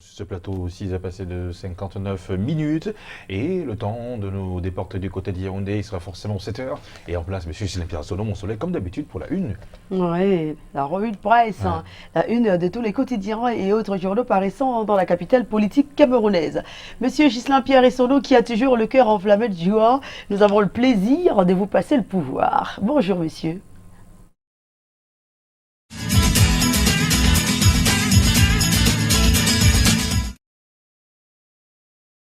Ce plateau 6 a passé de 59 minutes et le temps de nous déporter du côté de Yaoundé, il sera forcément 7 heures. Et en place, monsieur Sylvain Sono, mon soleil, comme d'habitude pour la une. Oui, la revue de presse, Ouais. la une de tous les quotidiens et autres journaux paraissant dans la capitale politique camerounaise. Monsieur Ghislain Pierre Essonneau, qui a toujours le cœur enflammé de joie, nous avons le plaisir de vous passer le pouvoir. Bonjour monsieur.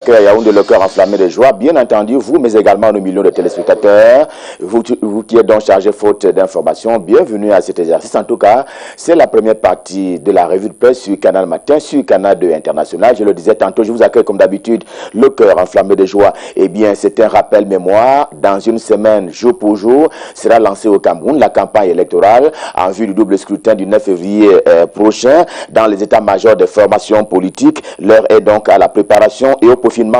À Yaoundé, le cœur enflammé de joie, bien entendu, vous, mais également nos millions de téléspectateurs, vous qui êtes donc chargés faute d'informations, bienvenue à cet exercice. En tout cas, c'est la première partie de la revue de presse sur Canal Matin, sur Canal 2 International. Je le disais tantôt, je vous accueille comme d'habitude, le cœur enflammé de joie. Eh bien, c'est un rappel mémoire. Dans une semaine, jour pour jour, sera lancée au Cameroun la campagne électorale en vue du double scrutin du 9 février prochain dans les états-majors des formations politiques. L'heure est donc à la préparation et au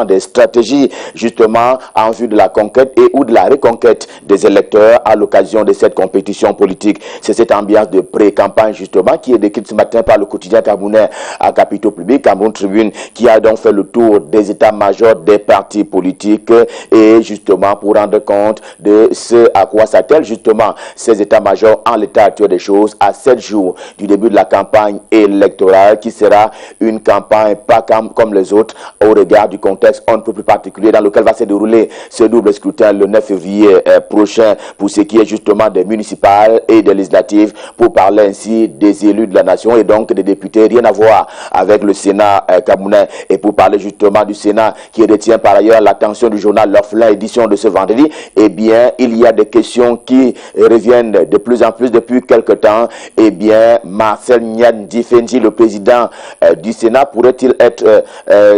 des stratégies justement en vue de la conquête et ou de la reconquête des électeurs à l'occasion de cette compétition politique. C'est cette ambiance de pré-campagne justement qui est décrite ce matin par le quotidien camerounais à Capitaux Public, Cameroun Tribune, qui a donc fait le tour des états-majors des partis politiques et justement pour rendre compte de ce à quoi s'attellent justement ces états-majors en l'état actuel des choses à 7 jours du début de la campagne électorale qui sera une campagne pas comme les autres au regard du contexte un peu plus particulier dans lequel va se dérouler ce double scrutin le 9 février prochain pour ce qui est justement des municipales et des législatives, pour parler ainsi des élus de la nation et donc des députés, rien à voir avec le Sénat camerounais, et pour parler justement du Sénat qui retient par ailleurs l'attention du journal L'Orphelin édition de ce vendredi. Eh bien, il y a des questions qui reviennent de plus en plus depuis quelque temps. Eh bien, Marcel Nyandi Fenji, le président du Sénat, pourrait-il être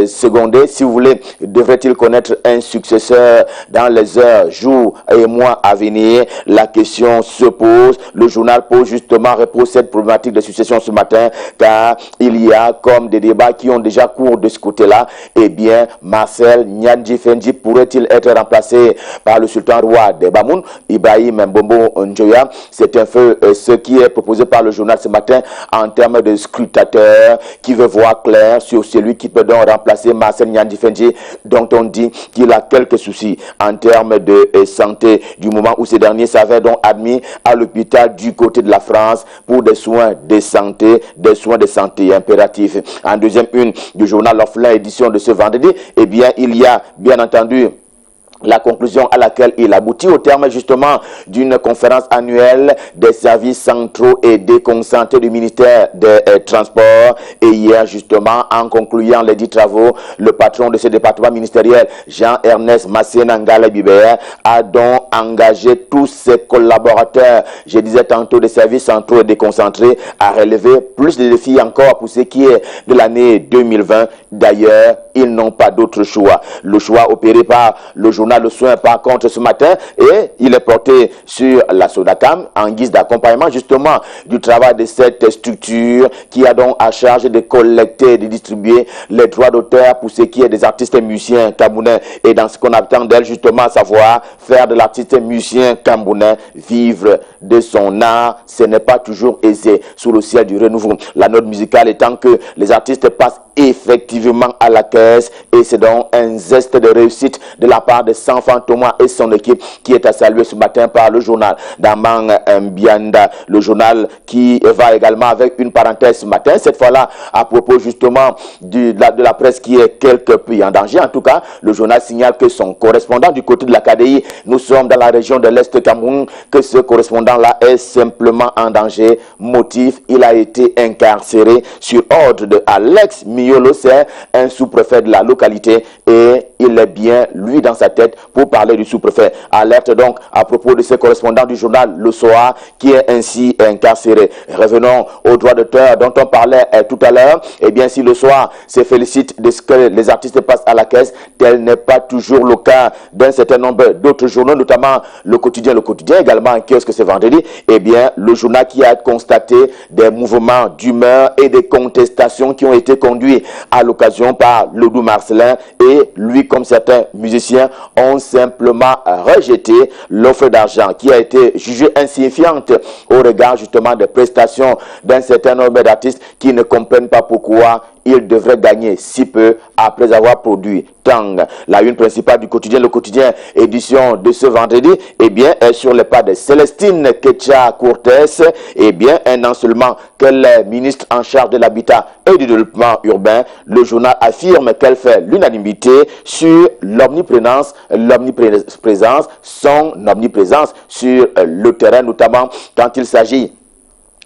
secondé, si vous voulez, devrait-il connaître un successeur dans les heures, jours et mois à venir? La question se pose. Le journal pose justement, repose cette problématique de succession ce matin, car il y a comme des débats qui ont déjà cours de ce côté-là. Eh bien, Marcel Nyandi Fenji pourrait-il être remplacé par le sultan roi de Bamoun, Ibrahim Mbombo Njoya? C'est un peu ce qui est proposé par le journal ce matin en termes de scrutateur qui veut voir clair sur celui qui peut donc remplacer Marcel Nyandi Fenji, dont on dit qu'il a quelques soucis en termes de santé du moment où ces derniers s'avaient donc admis à l'hôpital du côté de la France pour des soins de santé impératifs. En deuxième une du journal L'Orphelin édition de ce vendredi, eh bien, il y a bien entendu la conclusion à laquelle il aboutit au terme justement d'une conférence annuelle des services centraux et déconcentrés du ministère des Transports. Et hier justement, en concluant les 10 travaux, le patron de ce département ministériel, Jean-Ernest Masséna Bibert, a donc engagé tous ses collaborateurs, je disais tantôt des services centraux et déconcentrés, à relever plus de défis encore pour ce qui est de l'année 2020. D'ailleurs, ils n'ont pas d'autre choix. Le choix opéré par le journal Le Soin, par contre, ce matin, et il est porté sur la Sodacam en guise d'accompagnement justement du travail de cette structure qui a donc à charge de collecter et de distribuer les droits d'auteur pour ce qui est des artistes et musiciens camerounais. Et dans ce qu'on attend d'elle justement, à savoir faire de l'artiste et musicien camerounais vivre de son art, ce n'est pas toujours aisé sous le ciel du renouveau. La note musicale étant que les artistes passent effectivement à la caisse, et c'est donc un zeste de réussite de la part de Sanfan Thomas et son équipe qui est à saluer ce matin par le journal Damang Mbianda, le journal qui va également avec une parenthèse ce matin, cette fois-là à propos justement de la presse qui est quelque peu en danger. En tout cas, le journal signale que son correspondant du côté de l'Académie, nous sommes dans la région de l'Est Cameroun, que ce correspondant-là est simplement en danger. Motif, il a été incarcéré sur ordre de Alex Miolo, c'est un sous-préfet de la localité, et il est bien, lui, dans sa tête pour parler du sous-préfet. Alerte donc à propos de ce correspondant du journal Le Soir qui est ainsi incarcéré. Revenons aux droits d'auteur dont on parlait tout à l'heure. Eh bien, si Le Soir se félicite de ce que les artistes passent à la caisse, tel n'est pas toujours le cas d'un certain nombre d'autres journaux, notamment Le Quotidien également en kiosque ce vendredi. Eh bien, le journal qui a constaté des mouvements d'humeur et des contestations qui ont été conduits à l'occasion par Lodou Marcelin, et lui, comme certains musiciens, ont simplement rejeté l'offre d'argent qui a été jugée insignifiante au regard justement des prestations d'un certain nombre d'artistes qui ne comprennent pas pourquoi il devrait gagner si peu après avoir produit tant. La une principale du quotidien, le quotidien édition de ce vendredi, eh bien, est sur les pas de Célestine Ketcha-Cortès. Eh bien, un an seulement qu'elle est ministre en charge de l'habitat et du développement urbain, le journal affirme qu'elle fait l'unanimité sur l'omniprésence, son omniprésence sur le terrain, notamment quand il s'agit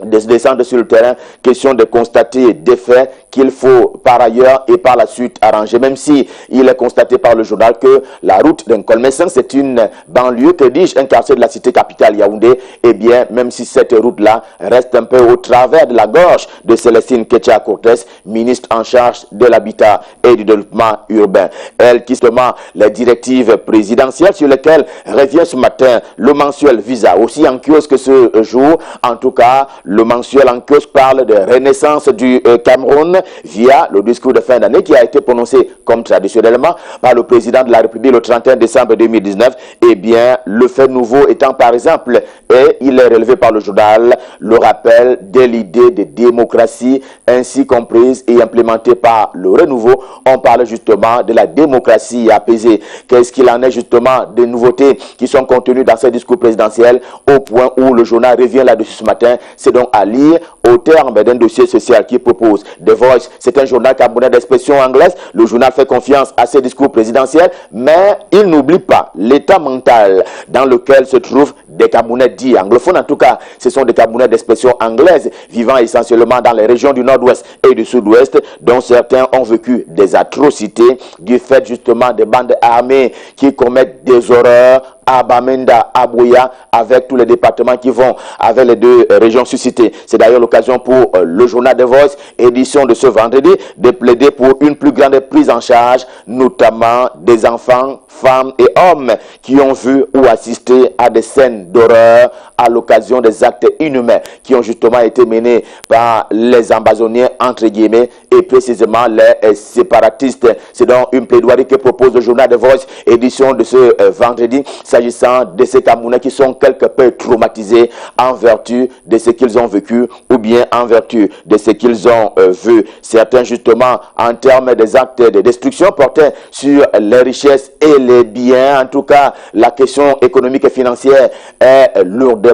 de descendre sur le terrain, question de constater des faits qu'il faut par ailleurs et par la suite arranger, même si il est constaté par le journal que la route d'Nkolmessan, c'est une banlieue, que dis-je, un quartier de la cité capitale Yaoundé, eh bien, même si cette route-là reste un peu au travers de la gorge de Célestine Ketcha-Cortès, ministre en charge de l'habitat et du développement urbain. Elle qui justement les directives présidentielles sur lesquelles revient ce matin le mensuel Visa, aussi en kiosque ce jour, en tout cas, le mensuel en kiosque parle de renaissance du Cameroun via le discours de fin d'année qui a été prononcé comme traditionnellement par le président de la République le 31 décembre 2019. Eh bien, le fait nouveau étant par exemple, et il est relevé par le journal, le rappel de l'idée de démocratie ainsi comprise et implémentée par le renouveau. On parle justement de la démocratie apaisée. Qu'est-ce qu'il en est justement des nouveautés qui sont contenues dans ce discours présidentiel au point où le journal revient là-dessus ce matin. C'est donc à lire au terme d'un dossier social qui propose The Voice. C'est un journal camerounais d'expression anglaise. Le journal fait confiance à ces discours présidentiels, mais il n'oublie pas l'état mental dans lequel se trouvent des Camerounais dits anglophones. En tout cas, ce sont des Camerounais d'expression anglaise vivant essentiellement dans les régions du nord-ouest et du sud-ouest, dont certains ont vécu des atrocités du fait justement des bandes armées qui commettent des horreurs à Bamenda, à Bouya, avec tous les départements qui vont avec les deux régions suscitées. C'est d'ailleurs l'occasion pour le journal The Voice, édition de ce vendredi, de plaider pour une plus grande prise en charge, notamment des enfants, femmes et hommes qui ont vu ou assisté à des scènes d'horreur à l'occasion des actes inhumains qui ont justement été menés par les ambazoniens, entre guillemets, et précisément les séparatistes. C'est donc une plaidoirie que propose le journal The Voice, édition de ce vendredi, s'agissant de ces Camerounais qui sont quelque peu traumatisés en vertu de ce qu'ils ont vécu ou bien en vertu de ce qu'ils ont vu. Certains justement en termes des actes de destruction portaient sur les richesses et les biens. En tout cas, la question économique et financière est lourdement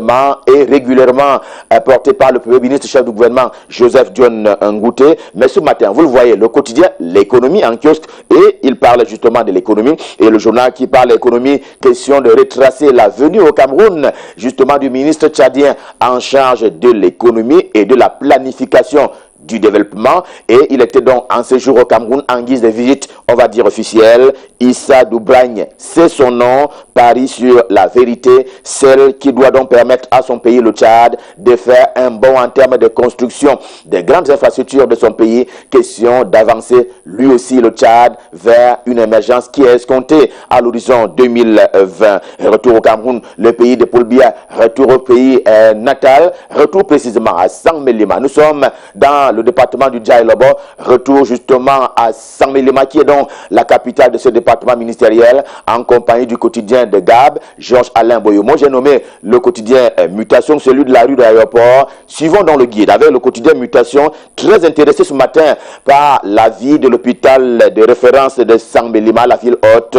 et régulièrement portée par le Premier ministre chef du gouvernement Joseph John Ngouté. Mais ce matin, vous le voyez, le quotidien, l'économie en kiosque, et il parle justement de l'économie, et le journal qui parle d'économie, question de retracer la venue au Cameroun justement du ministre tchadien en charge de l'économie et de la planification du développement, et il était donc en séjour au Cameroun en guise de visite, on va dire officielle. Issa Doubragne, c'est son nom, parie sur la vérité, celle qui doit donc permettre à son pays, le Tchad, de faire un bond en termes de construction des grandes infrastructures de son pays. Question d'avancer lui aussi le Tchad vers une émergence qui est escomptée à l'horizon 2020. Retour au Cameroun, le pays de Paul Biya, retour au pays natal, retour précisément à Saint-Mélima. Nous sommes dans le département du Djaïlobo, retour justement à Saint-Mélima qui est donc la capitale de ce département ministériel, en compagnie du quotidien de Gab, Georges-Alain Boyomo. J'ai nommé le quotidien Mutation, celui de la rue de l'aéroport. Suivons dans le guide avec le quotidien Mutation, très intéressé ce matin par la vie de l'hôpital de référence de Saint-Mélima, la ville haute.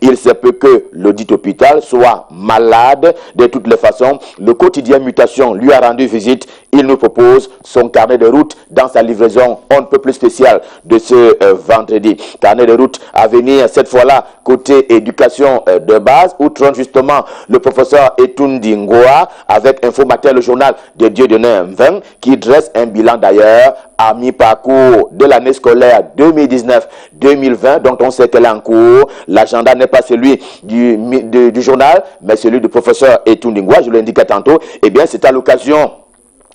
Il se peut que le dit hôpital soit malade de toutes les façons. Le quotidien Mutation lui a rendu visite. Il nous propose son carnet de route dans sa livraison on ne peut plus spéciale de ce vendredi. Carnet de route à venir cette fois-là côté éducation de base, où trône justement le professeur Etundi Ngoa avec Info Matin, le journal de Dieudonné Mveng, qui dresse un bilan d'ailleurs à mi-parcours de l'année scolaire 2019-2020, dont on sait qu'elle est en cours. L'agenda n'est pas celui du journal, mais celui du professeur Etundi Ngoa, je l'indiquais tantôt. Eh bien, c'est à l'occasion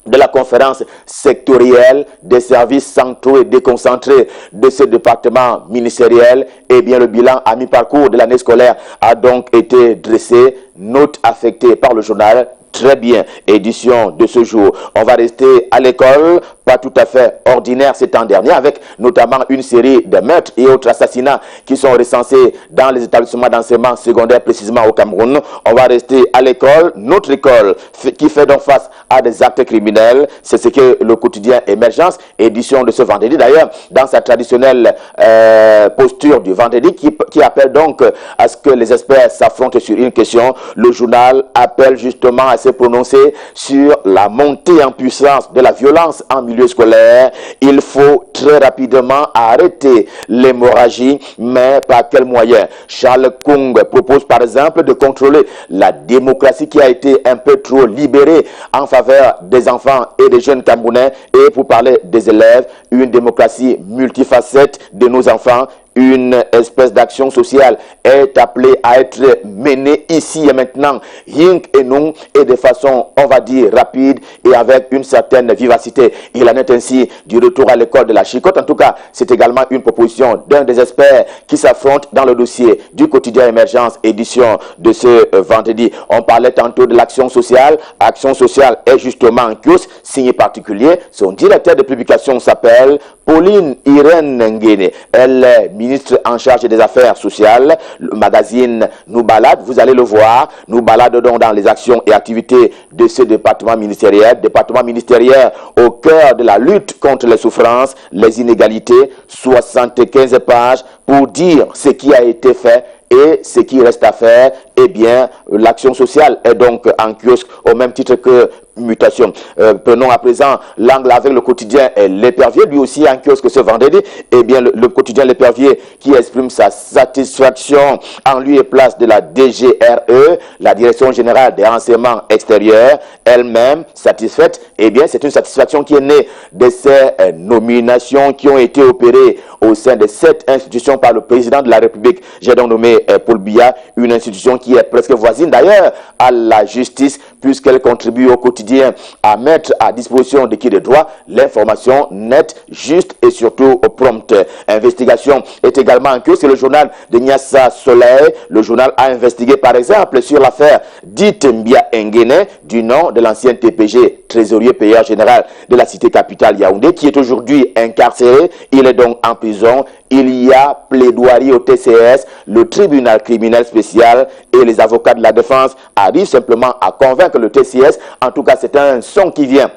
de la conférence sectorielle des services centraux et déconcentrés de ce département ministériel. Eh bien, le bilan à mi-parcours de l'année scolaire a donc été dressé, note affectée par le journal. Très bien, édition de ce jour. On va rester à l'école pas tout à fait ordinaire ces temps derniers, avec notamment une série de meurtres et autres assassinats qui sont recensés dans les établissements d'enseignement secondaire, précisément au Cameroun. On va rester à l'école, notre école qui fait donc face à des actes criminels. C'est ce que le quotidien Émergence, édition de ce vendredi, d'ailleurs, dans sa traditionnelle posture du vendredi, qui appelle donc à ce que les experts s'affrontent sur une question. Le journal appelle justement à se prononcer sur la montée en puissance de la violence en milieu scolaire. Il faut très rapidement arrêter l'hémorragie, mais par quels moyens? Charles Kung propose par exemple de contrôler la démocratie qui a été un peu trop libérée en faveur des enfants et des jeunes Camerounais, et pour parler des élèves, une démocratie multifacette de nos enfants. Une espèce d'action sociale est appelée à être menée ici et maintenant, rien et non, et de façon, on va dire, rapide et avec une certaine vivacité. Il en est ainsi du retour à l'école de la chicotte. En tout cas, c'est également une proposition d'un des experts qui s'affrontent dans le dossier du quotidien Émergence, édition de ce vendredi. On parlait tantôt de l'action sociale. Action sociale est justement un kiosque signé particulier. Son directeur de publication s'appelle Pauline Irène Nguene. Elle est ministre en charge des affaires sociales. Le magazine nous balade, vous allez le voir, nous balade donc dans les actions et activités de ce département ministériel au cœur de la lutte contre les souffrances, les inégalités. 75 pages pour dire ce qui a été fait et ce qui reste à faire. Eh bien, l'action sociale est donc en kiosque au même titre que mutation. Prenons à présent l'angle avec le quotidien L'Épervier, lui aussi en kiosque ce vendredi. Eh bien, le quotidien L'Épervier qui exprime sa satisfaction en lieu et place de la DGRE, la Direction Générale des Renseignements Extérieurs, elle-même satisfaite. Eh bien, c'est une satisfaction qui est née de ces nominations qui ont été opérées au sein de cette institution par le président de la République. J'ai donc nommé Paul Biya, une institution qui est presque voisine d'ailleurs à la justice, puisqu'elle contribue au quotidien à mettre à disposition de qui de droit l'information nette, juste et surtout prompte. Investigation est également en cours. C'est le journal de Nyassa Soleil. Le journal a investigué par exemple sur l'affaire dite Mbia Nguene, du nom de l'ancien TPG, trésorier payeur général de la cité capitale Yaoundé, qui est aujourd'hui incarcéré. Il est donc en prison. Il y a plaidoirie au TCS, le tribunal criminel spécial et les avocats de la défense arrivent simplement à convaincre le TCS. En tout cas, c'est un son qui vient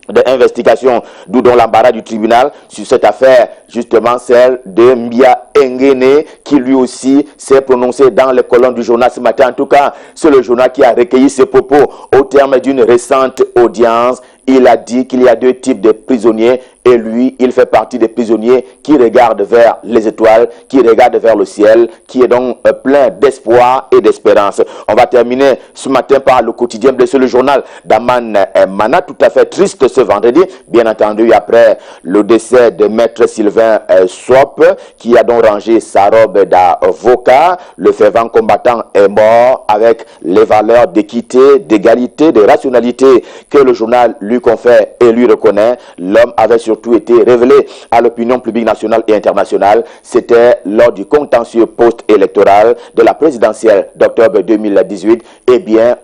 d'investigation, d'où dans l'embarras du tribunal sur cette affaire, justement celle de Mbia Nguene, qui lui aussi s'est prononcé dans les colonnes du journal ce matin. En tout cas, c'est le journal qui a recueilli ses propos au terme d'une récente audience. Il a dit qu'il y a deux types de prisonniers et lui, il fait partie des prisonniers qui regardent vers les étoiles, qui regardent vers le ciel, qui est donc plein d'espoir et d'espérance. On va terminer ce matin par le quotidien blessé, le journal d'Aman Mana, tout à fait triste ce vendredi, bien entendu après le décès de maître Sylvain Swop, qui a donc rangé sa robe d'avocat. Le fervent combattant est mort avec les valeurs d'équité, d'égalité, de rationalité que le journal lui confère et lui reconnaît. L'homme avait surtout été révélé à l'opinion publique nationale et internationale. C'était lors du contentieux post-électoral de la présidentielle d'octobre 2018. Eh bien,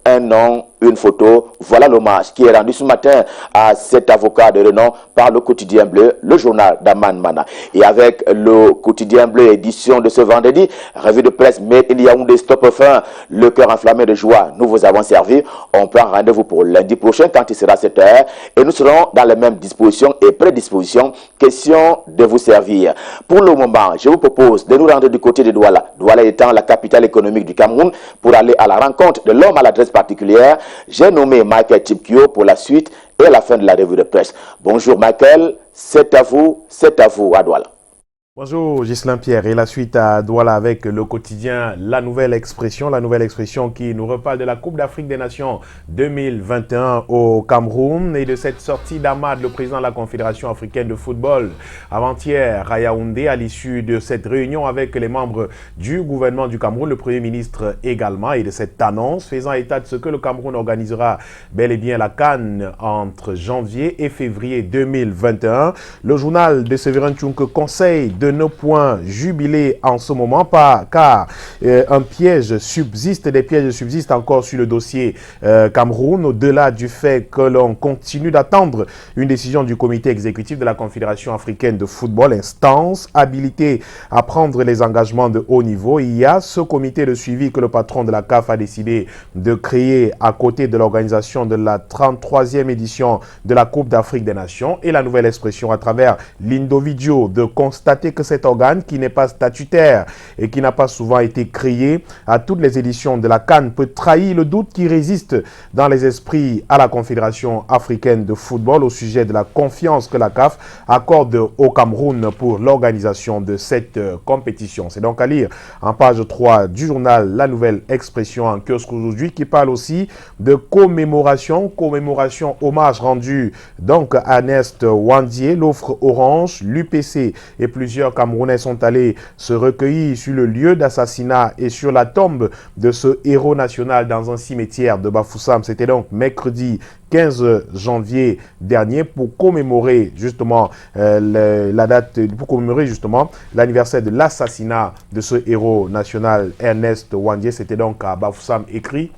un nom, une photo, voilà l'hommage qui est rendu ce matin à cet avocat de renom par le quotidien bleu, le journal d'Aman Mana. Et avec le quotidien bleu, édition de ce vendredi, revue de presse Made in Yaoundé, stop fin, le cœur enflammé de joie, nous vous avons servi. On prend rendez-vous pour lundi prochain quand il sera 7 h et nous serons dans les mêmes dispositions et prédispositions. Question de vous servir. Pour le moment, je vous propose de nous rendre du côté de Douala. Douala étant la capitale économique du Cameroun, pour aller à la rencontre de l'homme à l'adresse particulière. J'ai nommé Michael Chipkio pour la suite et la fin de la revue de presse. Bonjour Michael, c'est à vous à Douala. Bonjour Ghislain Pierre, et la suite à Douala avec le quotidien La Nouvelle Expression qui nous reparle de la Coupe d'Afrique des Nations 2021 au Cameroun et de cette sortie d'Ahmad, le président de la Confédération africaine de football, avant-hier à Yaoundé, à l'issue de cette réunion avec les membres du gouvernement du Cameroun, le Premier ministre également, et de cette annonce faisant état de ce que le Cameroun organisera bel et bien la CAN entre janvier et février 2021. Le journal de Séverin Tchouke conseille de nos points jubilés en ce moment, car un piège subsiste, des pièges subsistent encore sur le dossier Cameroun, au-delà du fait que l'on continue d'attendre une décision du comité exécutif de la Confédération africaine de football, instance habilitée à prendre les engagements de haut niveau. Il y a ce comité de suivi que le patron de la CAF a décidé de créer à côté de l'organisation de la 33e édition de la Coupe d'Afrique des Nations, et la nouvelle expression à travers l'Indovidio de constater que cet organe qui n'est pas statutaire et qui n'a pas souvent été créé à toutes les éditions de la CAN peut trahir le doute qui résiste dans les esprits à la Confédération africaine de football au sujet de la confiance que la CAF accorde au Cameroun pour l'organisation de cette compétition. C'est donc à lire en page 3 du journal La Nouvelle Expression en kiosque aujourd'hui, qui parle aussi de commémoration, hommage rendu donc à Ernest Ouandié, l'offre Orange, l'UPC et plusieurs Camerounais sont allés se recueillir sur le lieu d'assassinat et sur la tombe de ce héros national dans un cimetière de Bafoussam. C'était donc mercredi 15 janvier dernier pour commémorer justement l'anniversaire de l'assassinat de ce héros national Ernest Ouandié. C'était donc à Bafoussam, écrit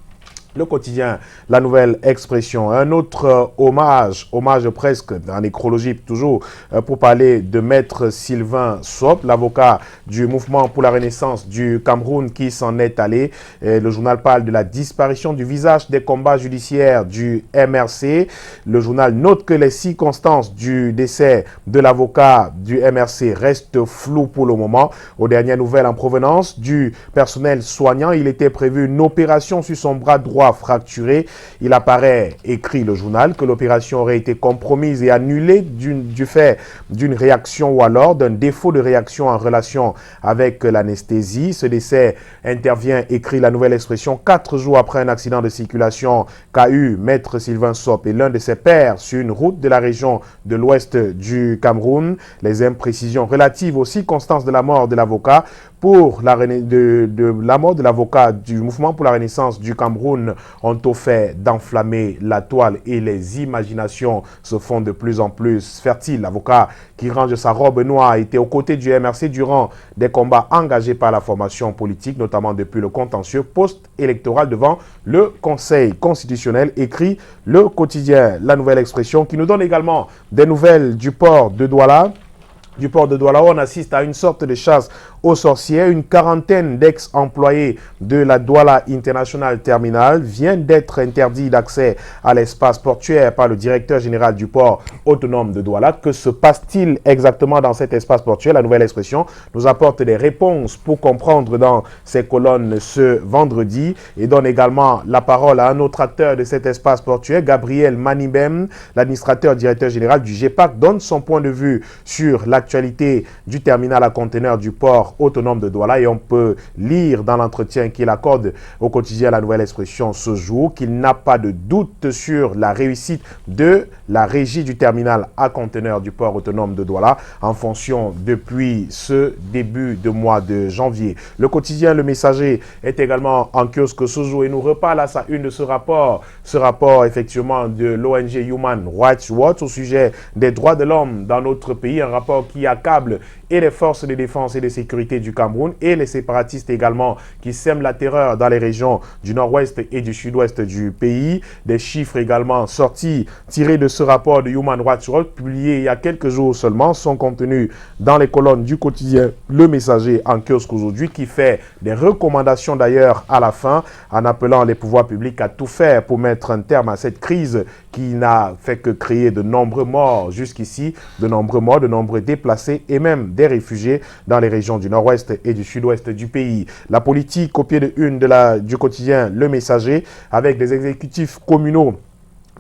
le quotidien La Nouvelle Expression. Un autre hommage presque en nécrologie toujours, pour parler de Maître Sylvain Sop, l'avocat du mouvement pour la renaissance du Cameroun qui s'en est allé. Le journal parle de la disparition du visage des combats judiciaires du MRC. Le journal note que les circonstances du décès de l'avocat du MRC restent floues pour le moment. Aux dernières nouvelles en provenance du personnel soignant, il était prévu une opération sur son bras droit fracturé. Il apparaît, écrit le journal, que l'opération aurait été compromise et annulée du fait d'une réaction ou alors d'un défaut de réaction en relation avec l'anesthésie. Ce décès intervient, écrit La Nouvelle Expression, 4 jours après un accident de circulation qu'a eu Maître Sylvain Sop et l'un de ses pairs sur une route de la région de l'ouest du Cameroun. Les imprécisions relatives aux circonstances de la mort de l'avocat du mouvement pour la renaissance du Cameroun ont au fait d'enflammer la toile et les imaginations se font de plus en plus fertiles. L'avocat qui range sa robe noire était aux côtés du MRC durant des combats engagés par la formation politique, notamment depuis le contentieux post-électoral devant le Conseil constitutionnel, écrit le quotidien La Nouvelle Expression, qui nous donne également des nouvelles du port de Douala. Du port de Douala, on assiste à une sorte de chasse aux sorcières. Une quarantaine d'ex-employés de la Douala International Terminal viennent d'être interdits d'accès à l'espace portuaire par le directeur général du port autonome de Douala. Que se passe-t-il exactement dans cet espace portuaire? La Nouvelle Expression nous apporte des réponses pour comprendre dans ses colonnes ce vendredi et donne également la parole à un autre acteur de cet espace portuaire, Gabriel Manibem, l'administrateur directeur général du GEPAC, donne son point de vue sur l'actualité du terminal à conteneurs du port autonome de Douala, et on peut lire dans l'entretien qu'il accorde au quotidien La Nouvelle Expression ce jour qu'il n'a pas de doute sur la réussite de la régie du terminal à conteneurs du port autonome de Douala en fonction depuis ce début de mois de janvier. Le quotidien Le Messager est également en kiosque ce jour et nous reparle à sa une de ce rapport effectivement de l'ONG Human Rights Watch au sujet des droits de l'homme dans notre pays, un rapport qui accable et les forces de défense et de sécurité du Cameroun et les séparatistes également qui sèment la terreur dans les régions du nord-ouest et du sud-ouest du pays. Des chiffres également sortis, tirés de ce rapport de Human Rights Watch, publié il y a quelques jours seulement, sont contenus dans les colonnes du quotidien Le Messager en kiosque aujourd'hui, qui fait des recommandations d'ailleurs à la fin, en appelant les pouvoirs publics à tout faire pour mettre un terme à cette crise qui n'a fait que créer de nombreux morts jusqu'ici, de nombreux déplacés et même des réfugiés dans les régions du nord-ouest et du sud-ouest du pays. La politique au pied de une du quotidien Le Messager, avec des exécutifs communaux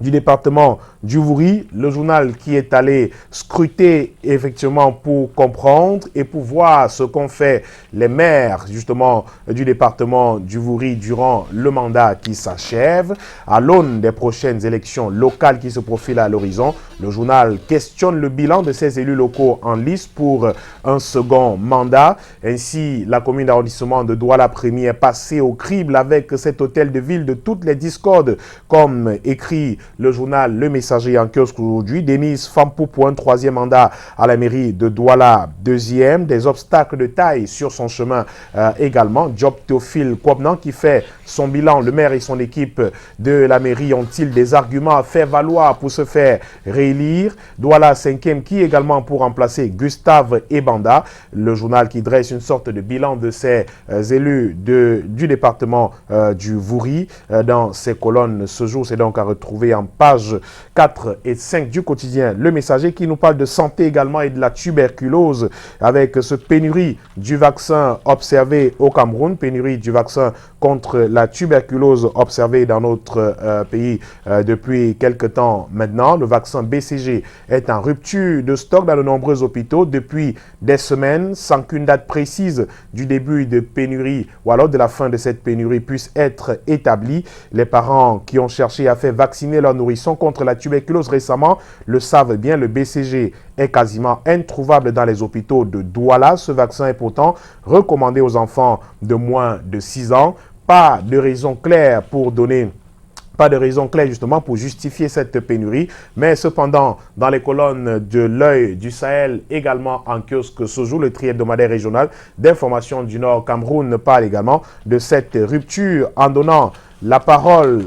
du département du Vouri, le journal qui est allé scruter effectivement pour comprendre et pour voir ce qu'ont fait les maires justement du département du Vouri durant le mandat qui s'achève. À l'aune des prochaines élections locales qui se profilent à l'horizon, le journal questionne le bilan de ces élus locaux en lice pour un second mandat. Ainsi, la commune d'arrondissement de Douala-Premier est passée au crible avec cet hôtel de ville de toutes les discordes, comme écrit le journal Le Messager Messager en kiosque aujourd'hui. Denise Fampou pour un 3e mandat à la mairie de Douala, 2e. Des obstacles de taille sur son chemin également. Job Théophile Kwabnan qui fait son bilan. Le maire et son équipe de la mairie ont-ils des arguments à faire valoir pour se faire réélire? Douala 5e qui également pour remplacer Gustave Ebanda. Le journal qui dresse une sorte de bilan de ces élus du département du Vouri. Dans ces colonnes, ce jour, c'est donc à retrouver en page 4 et 5 du quotidien Le Messager qui nous parle de santé également et de la tuberculose avec ce pénurie du vaccin observé au Cameroun, pénurie du vaccin contre la tuberculose observée dans notre pays depuis quelque temps maintenant. Le vaccin BCG est en rupture de stock dans de nombreux hôpitaux depuis des semaines sans qu'une date précise du début de pénurie ou alors de la fin de cette pénurie puisse être établie. Les parents qui ont cherché à faire vacciner leurs nourrissons contre la tuberculose récemment le savent bien, le BCG est quasiment introuvable dans les hôpitaux de Douala. Ce vaccin est pourtant recommandé aux enfants de moins de 6 ans. Pas de raison claire justement pour justifier cette pénurie, mais cependant dans les colonnes de l'Œil du Sahel également en kiosque ce jour, le tri-hebdomadaire régional d'information du Nord Cameroun parle également de cette rupture en donnant la parole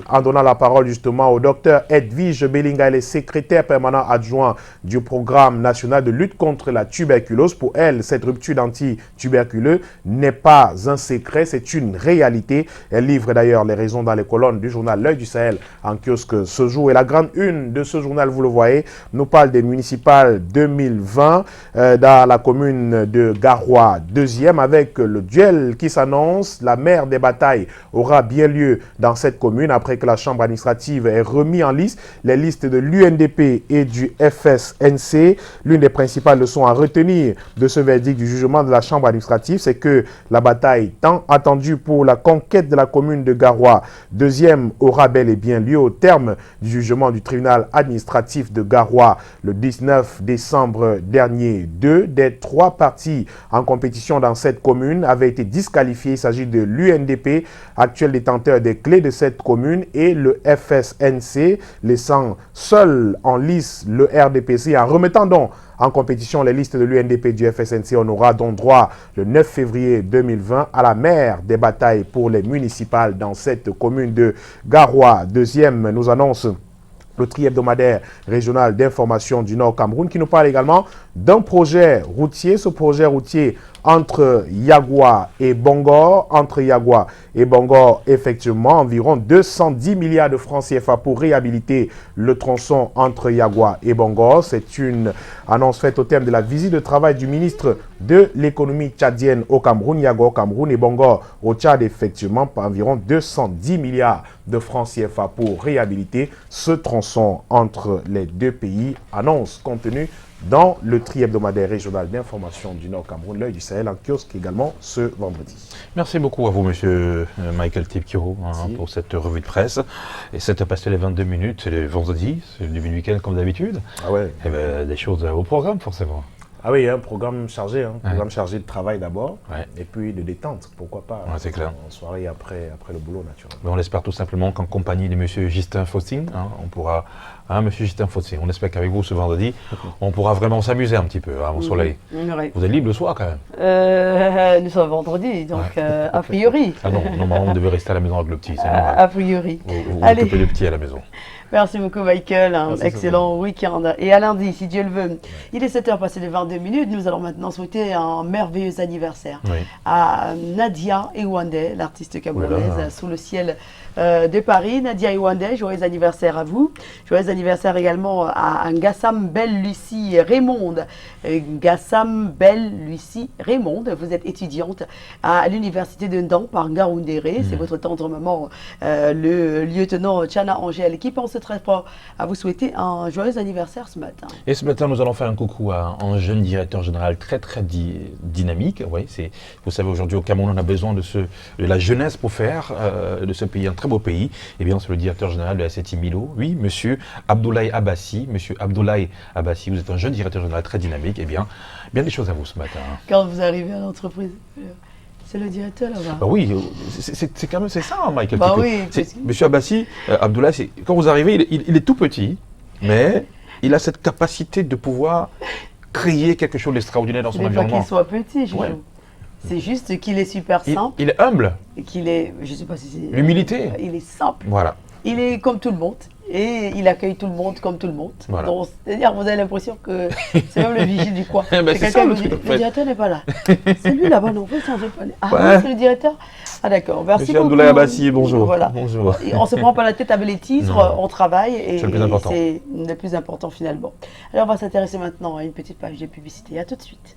justement au docteur Edwige Bellinga, elle est secrétaire permanent adjoint du programme national de lutte contre la tuberculose. Pour elle, cette rupture d'anti-tuberculeux n'est pas un secret, c'est une réalité. Elle livre d'ailleurs les raisons dans les colonnes du journal L'Œil du Sahel en kiosque ce jour. Et la grande une de ce journal, vous le voyez, nous parle des municipales 2020 dans la commune de Garoua, 2e, avec le duel qui s'annonce. La mère des batailles aura bien lieu dans cette commune après que la chambre administrative ait remis en liste les listes de l'UNDP et du FSNC. L'une des principales leçons à retenir de ce verdict du jugement de la chambre administrative, c'est que la bataille tant attendue pour la conquête de la commune de Garoua, 2e, aura bel et bien lieu au terme du jugement du tribunal administratif de Garoua le 19 décembre dernier. 2 des 3 partis en compétition dans cette commune avaient été disqualifiés. Il s'agit de l'UNDP, actuel détenteur des clés de cette commune, et le FSNC, laissant seul en lice le RDPC en remettant donc en compétition les listes de l'UNDP et du FSNC. On aura donc droit le 9 février 2020 à la mère des batailles pour les municipales dans cette commune de Garoua. 2e, nous annonce le tri-hebdomadaire régional d'information du Nord Cameroun qui nous parle également d'un projet routier. Ce projet routier entre Yagoua et Bangor. Entre Yagoua et Bangor, effectivement, environ 210 milliards de francs CFA pour réhabiliter le tronçon entre Yagoua et Bangor. C'est une annonce faite au terme de la visite de travail du ministre de l'économie tchadienne au Cameroun, Yagoua au Cameroun et Bangor au Tchad, effectivement, par environ 210 milliards de francs CFA pour réhabiliter ce tronçon entre les deux pays. Annonce contenue dans le tri-hebdomadaire régional d'information du Nord Cameroun, L'Œil du Sahel, en kiosque également ce vendredi. Merci beaucoup à vous, monsieur Michael Tipkiro, pour cette revue de presse. Et c'est passé les 22 minutes, c'est le vendredi, c'est le début du week-end comme d'habitude. Ah ouais. Et ben, des choses au programme, forcément. Ah oui, un programme chargé, programme chargé de travail d'abord, et puis de détente, pourquoi pas, c'est clair. En soirée après le boulot, naturellement. Mais on espère tout simplement qu'en compagnie de monsieur Justin Faustin, on pourra, monsieur Justin Faustin, on espère qu'avec vous ce vendredi, on pourra vraiment s'amuser un petit peu au soleil. Oui. Vous êtes libre le soir quand même? Nous sommes vendredi, donc a priori. Ah non, normalement on devait rester à la maison avec le petit, c'est normal. A priori. Vous Allez. occupez le petit à la maison. Merci beaucoup Michael, Merci, excellent week-end. Et à lundi, si Dieu le veut. Il est 7h passé les 22 minutes, nous allons maintenant souhaiter un merveilleux anniversaire à Nadia Ewandé, l'artiste camerounaise, sous le ciel de Paris. Nadia Ewandé, joyeux anniversaire à vous. Joyeux anniversaire également à Ngassam Belle Lucie Raymond. Ngassam Belle Lucie Raymond, vous êtes étudiante à l'université de Ndan par Ngaoundéré. C'est votre tendre maman, le lieutenant Tchana Angèle, qui pense très fort à vous souhaiter un joyeux anniversaire ce matin. Et ce matin, nous allons faire un coucou à un jeune directeur général très dynamique. Oui, vous savez, aujourd'hui au Cameroun, on a besoin de la jeunesse pour faire de ce pays un très beau pays. Et bien, c'est le directeur général de la CETI Milo. Oui, monsieur Abdoulaye Abbassi. Monsieur Abdoulaye Abbassi, vous êtes un jeune directeur général très dynamique. Et bien des choses à vous ce matin. Quand vous arrivez à l'entreprise, c'est le directeur là-bas. Bah oui, c'est quand même ça, Michael. Bah oui, monsieur Abbassi, Abdoulaye, quand vous arrivez, il est tout petit. Mais il a cette capacité de pouvoir créer quelque chose d'extraordinaire dans Ce son n'est pas environnement. qu'il soit petit, Joujou. Ouais. C'est juste qu'il est super simple Il est humble, et qu'il est, je sais pas si c'est... l'humilité. Il est simple. Voilà. Il est comme tout le monde et il accueille tout le monde comme tout le monde. Voilà. Donc, c'est-à-dire, vous avez l'impression que c'est même le vigile du coin. Eh ben, c'est ça, quelqu'un le qui vous truc, dit, en fait. le directeur n'est pas là. C'est lui là-bas, non, vous changez pas. Ah, Ouais. oui, c'est le directeur. Ah, d'accord. Merci Monsieur beaucoup. Abdoulaye Abbassi, bonjour. Voilà. Bonjour. Et on se prend pas la tête avec les titres, Non. on travaille et C'est le plus important. c'est le plus important finalement. Alors, on va s'intéresser maintenant à une petite page de publicité. À tout de suite.